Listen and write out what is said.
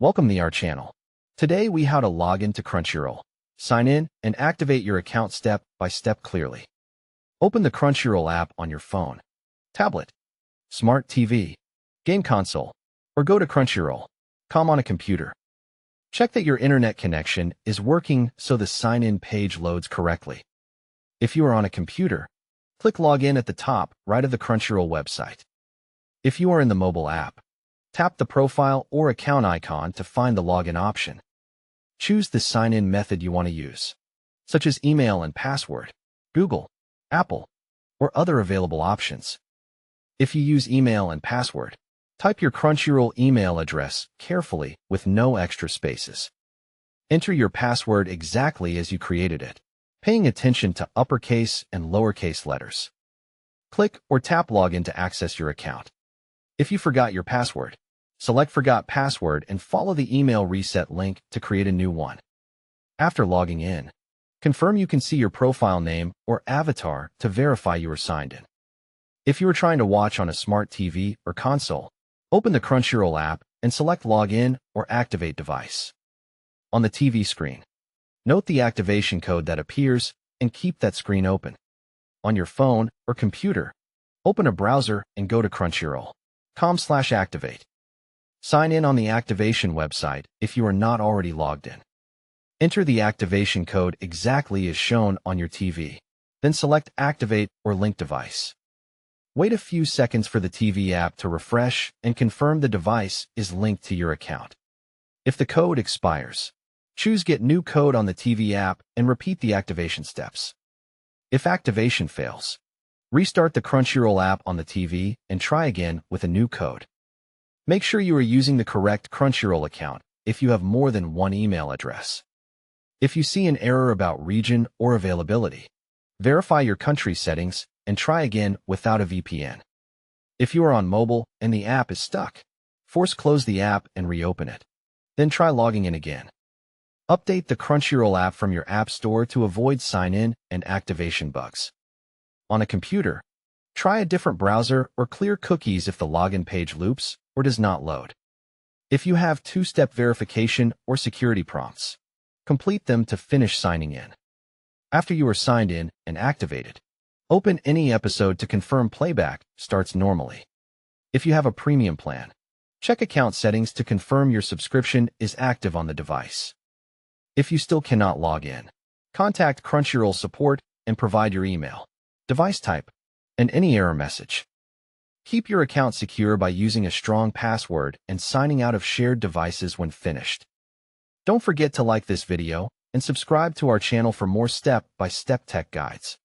Welcome to our channel. Today we how to log into Crunchyroll. Sign in and activate your account step by step clearly. Open the Crunchyroll app on your phone, tablet, smart TV, game console, or go to Crunchyroll.com on a computer. Check that your internet connection is working so the sign-in page loads correctly. If you are on a computer, click Login at the top right of the Crunchyroll website. If you are in the mobile app, tap the profile or account icon to find the login option. Choose the sign-in method you want to use, such as email and password, Google, Apple, or other available options. If you use email and password, type your Crunchyroll email address carefully with no extra spaces. Enter your password exactly as you created it, paying attention to uppercase and lowercase letters. Click or tap Login to access your account. If you forgot your password, select Forgot Password and follow the email reset link to create a new one. After logging in, confirm you can see your profile name or avatar to verify you are signed in. If you are trying to watch on a smart TV or console, open the Crunchyroll app and select Login or Activate Device. On the TV screen, note the activation code that appears and keep that screen open. On your phone or computer, open a browser and go to Crunchyroll.com/activate. Sign in on the activation website if you are not already logged in. Enter the activation code exactly as shown on your TV, then select Activate or Link Device. Wait a few seconds for the TV app to refresh and confirm the device is linked to your account. If the code expires, choose Get New Code on the TV app and repeat the activation steps. If activation fails, restart the Crunchyroll app on the TV and try again with a new code. Make sure you are using the correct Crunchyroll account if you have more than one email address. If you see an error about region or availability, verify your country settings and try again without a VPN. If you are on mobile and the app is stuck, force close the app and reopen it. Then try logging in again. Update the Crunchyroll app from your app store to avoid sign-in and activation bugs. On a computer, try a different browser or clear cookies if the login page loops or does not load. If you have two-step verification or security prompts, complete them to finish signing in. After you are signed in and activated, open any episode to confirm playback starts normally. If you have a premium plan, check account settings to confirm your subscription is active on the device. If you still cannot log in, contact Crunchyroll support and provide your email, device type, and any error message. Keep your account secure by using a strong password and signing out of shared devices when finished. Don't forget to like this video and subscribe to our channel for more step-by-step tech guides.